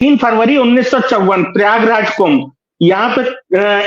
3 फरवरी 1954 प्रयागराज कुंभ, यहाँ पे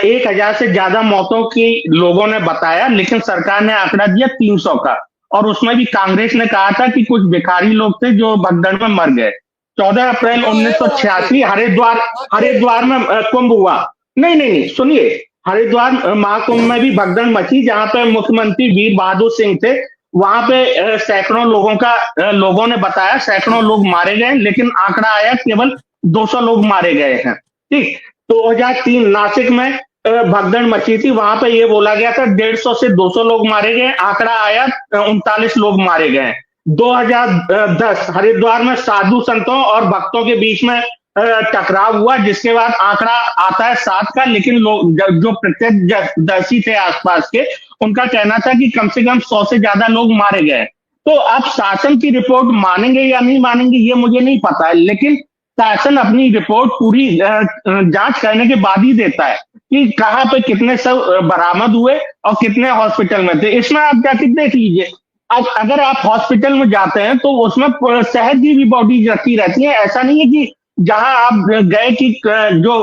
1000 से ज्यादा मौतों की लोगों ने बताया, लेकिन सरकार ने आंकड़ा दिया 300 का। और उसमें भी कांग्रेस ने कहा था कि कुछ भिखारी लोग थे जो भगदड़ में मर गए। 14 अप्रैल 1986 हरिद्वार हरिद्वार में कुंभ हुआ। नहीं नहीं नहीं, सुनिए, हरिद्वार महाकुंभ में भी भगदड़ मची, जहां पे मुख्यमंत्री वीर बहादुर सिंह थे। वहां पे सैकड़ों लोगों ने बताया सैकड़ों लोग मारे गए, लेकिन आंकड़ा आया केवल 200 लोग मारे गए हैं। ठीक। 2003 नासिक में भगदड़ मची थी, वहां पे ये बोला गया था 150 से 200 लोग मारे गए, आंकड़ा आया 39 लोग मारे गए। 2010 हरिद्वार में साधु संतों और भक्तों के बीच में टकराव हुआ, जिसके बाद आंकड़ा आता है 7 का, लेकिन लोग जो प्रत्यक्षदर्शी थे आसपास के, उनका कहना था कि कम से कम 100 से ज्यादा लोग मारे गए। तो आप शासन की रिपोर्ट मानेंगे या नहीं मानेंगे ये मुझे नहीं पता है, लेकिन शासन अपनी रिपोर्ट पूरी जांच करने के बाद ही देता है कि कहाँ पे कितने सब बरामद हुए और कितने हॉस्पिटल में थे। इसमें आप जाके देख लीजिए, अब अगर आप हॉस्पिटल में जाते हैं तो उसमें शहर की भी बॉडी रखी रहती है। ऐसा नहीं है कि जहां आप गए कि जो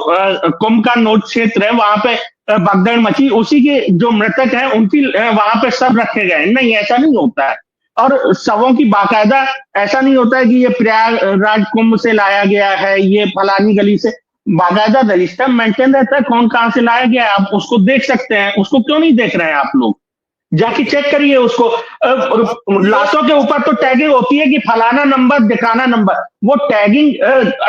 कुंभ का नोट क्षेत्र है वहां पे भगदड़ मची, उसी के जो मृतक हैं उनकी वहां पे सब रखे गए। नहीं, ऐसा नहीं होता है। और शवों की बाकायदा ऐसा नहीं होता है कि ये प्रयागराज कुंभ से लाया गया है, ये फलानी गली से। बाकायदा रजिस्टर मेंटेन रहता है कौन कहां से लाया गया है, आप उसको देख सकते हैं। उसको क्यों नहीं देख रहे हैं आप लोग? जाके चेक करिए उसको। लाशों के ऊपर तो टैगिंग होती है कि फलाना नंबर दिखाना नंबर, वो टैगिंग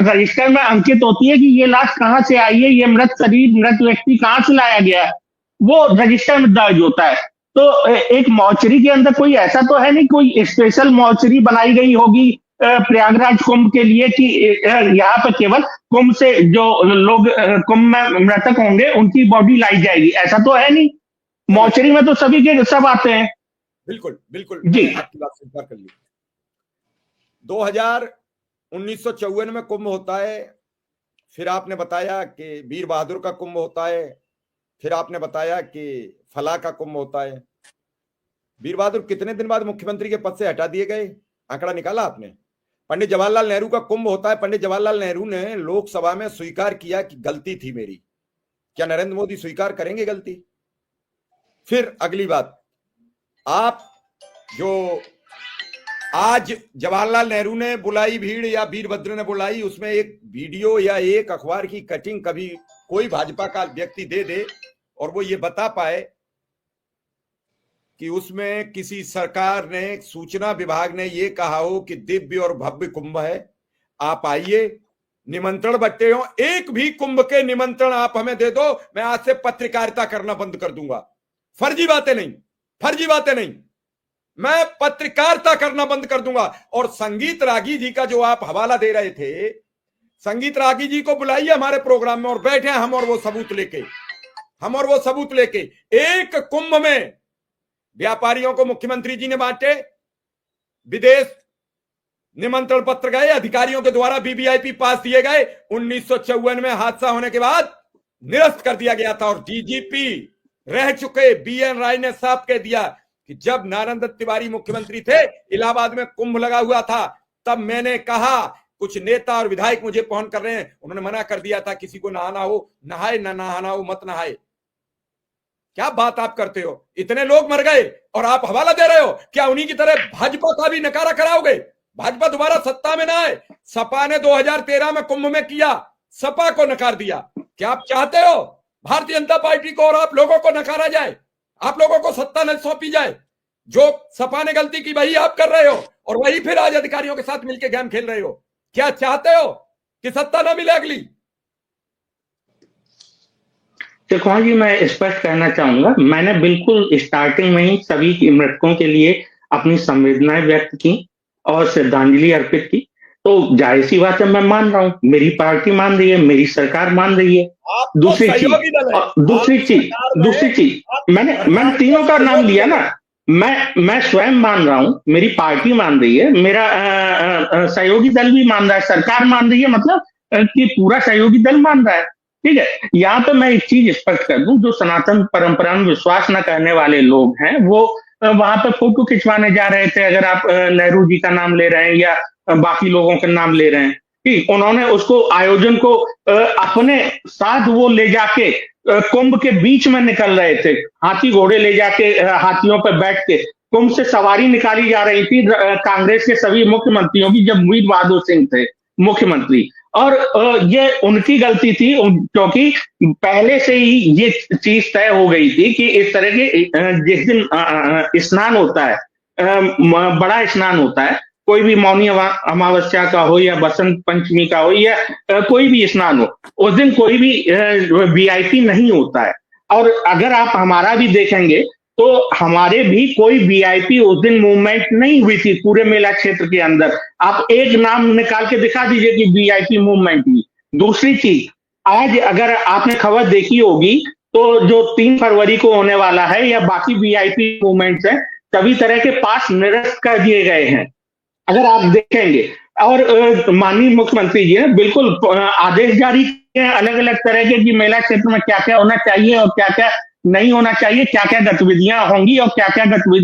रजिस्टर में अंकित होती है कि ये लाश कहां से आई है, ये मृत शरीर मृत व्यक्ति कहां से लाया गया है, वो रजिस्टर में दर्ज होता है। तो एक मॉर्चरी के अंदर कोई ऐसा तो है नहीं, कोई स्पेशल मॉर्चरी बनाई गई होगी प्रयागराज कुंभ के लिए कि यहाँ पे केवल कुंभ से जो लोग कुंभ में मृतक होंगे उनकी बॉडी लाई जाएगी, ऐसा तो है नहीं। मॉर्चरी में तो सभी के सब आते हैं। बिल्कुल बिल्कुल जी, आपकी बात स्वीकार कर ली। 1954 में कुंभ होता है, फिर आपने बताया कि वीर बहादुर का कुंभ होता है, फिर आपने बताया कि फला का कुंभ होता है। वीर बहादुर कितने दिन बाद मुख्यमंत्री के पद से हटा दिए गए, आंकड़ा निकाला आपने? पंडित जवाहरलाल नेहरू का कुंभ होता है, पंडित जवाहरलाल नेहरू ने लोकसभा में स्वीकार किया कि गलती थी मेरी। क्या नरेंद्र मोदी स्वीकार करेंगे गलती? फिर अगली बात, आप जो आज जवाहरलाल नेहरू ने बुलाई भीड़ या वीरभद्र ने बुलाई, उसमें एक वीडियो या एक अखबार की कटिंग कभी कोई भाजपा का व्यक्ति दे दे और वो ये बता पाए कि उसमें किसी सरकार ने, सूचना विभाग ने ये कहा हो कि दिव्य और भव्य कुंभ है, आप आइए, निमंत्रण बट्टे हो, एक भी कुंभ के निमंत्रण आप हमें दे दो, मैं आज से पत्रकारिता करना बंद कर दूंगा। फर्जी बातें नहीं, फर्जी बातें नहीं, मैं पत्रकारिता करना बंद कर दूंगा। और संगीत रागी जी का जो आप हवाला दे रहे थे, संगीत रागी जी को बुलाइए हमारे प्रोग्राम में और बैठे हम और वो सबूत लेके, एक कुंभ में व्यापारियों को मुख्यमंत्री जी ने बांटे, विदेश निमंत्रण पत्र गए, अधिकारियों के द्वारा वीवीआईपी पास दिए गए। 1954 में हादसा होने के बाद निरस्त कर दिया गया था और डीजीपी रह चुके बीएन राय ने साफ कह दिया कि जब नारायण दत्त तिवारी मुख्यमंत्री थे, इलाहाबाद में कुंभ लगा हुआ था, तब मैंने कहा, कुछ नेता और विधायक मुझे फोन कर रहे हैं, उन्होंने मना कर दिया था किसी को नहाना हो नहाए, ना नहाना हो मत नहाए। क्या बात आप करते हो? इतने लोग मर गए और आप हवाला दे रहे हो। क्या उन्हीं की तरह भाजपा का भी नकारा कराओगे? भाजपा दोबारा सत्ता में ना आए। सपा ने 2013 में कुंभ में किया, सपा को नकार दिया। क्या आप चाहते हो भारतीय जनता पार्टी को और आप लोगों को नकारा जाए, आप लोगों को सत्ता न सौंपी जाए? जो सपा ने गलती की वही आप कर रहे हो और वही फिर आज अधिकारियों के साथ मिलकर गेम खेल रहे हो। क्या चाहते हो कि सत्ता ना मिले अगली? देखो जी, मैं स्पष्ट कहना चाहूंगा, मैंने बिल्कुल स्टार्टिंग में ही सभी मृतकों के लिए अपनी संवेदनाएं व्यक्त की और श्रद्धांजलि अर्पित की। तो जाहिर सी बात है, मैं मान रहा हूँ, मेरी पार्टी मान रही है, मेरी सरकार मान रही है। दूसरी चीज मैंने तीनों का नाम लिया ना, मैं स्वयं मान रहा हूँ, मेरी पार्टी मान रही है, मेरा सहयोगी दल भी मान रहा है, सरकार मान रही है, मतलब कि पूरा सहयोगी दल मान रहा है। ठीक है, यहाँ पे मैं एक चीज स्पष्ट कर दूं, जो सनातन परंपरा में विश्वास न करने वाले लोग हैं वो वहां पे फोटो खिंचवाने जा रहे थे। अगर आप नेहरू जी का नाम ले रहे हैं या बाकी लोगों का नाम ले रहे हैं, कि उन्होंने उसको आयोजन को अपने साथ वो ले जाके कुंभ के बीच में निकल रहे थे, हाथी घोड़े ले जाके हाथियों पर बैठ के कुंभ से सवारी निकाली जा रही थी कांग्रेस के सभी मुख्यमंत्रियों की, जब वीर बहादुर सिंह थे मुख्यमंत्री। और ये उनकी गलती थी, क्योंकि पहले से ही ये चीज तय हो गई थी कि इस तरह के जिस दिन स्नान होता है, बड़ा स्नान होता है, कोई भी मौनी अमावस्या का हो या बसंत पंचमी का हो या कोई भी स्नान हो, उस दिन कोई भी वीआईपी नहीं होता है। और अगर आप हमारा भी देखेंगे तो हमारे भी कोई वीआईपी उस दिन मूवमेंट नहीं हुई थी पूरे मेला क्षेत्र के अंदर। आप एक नाम निकाल के दिखा दीजिए कि वीआईपी मूवमेंट हुई। दूसरी चीज, आज अगर आपने खबर देखी होगी तो जो 3 फरवरी को होने वाला है या बाकी वीआईपी मूवमेंट्स हैं, सभी तरह के पास निरस्त कर दिए गए हैं, अगर आप देखेंगे। और माननीय मुख्यमंत्री जी ने बिल्कुल आदेश जारी किए हैं अलग अलग तरह के कि मेला क्षेत्र में क्या क्या होना चाहिए और क्या क्या नहीं होना चाहिए, क्या क्या गतिविधियां होंगी और क्या क्या गतिविधियां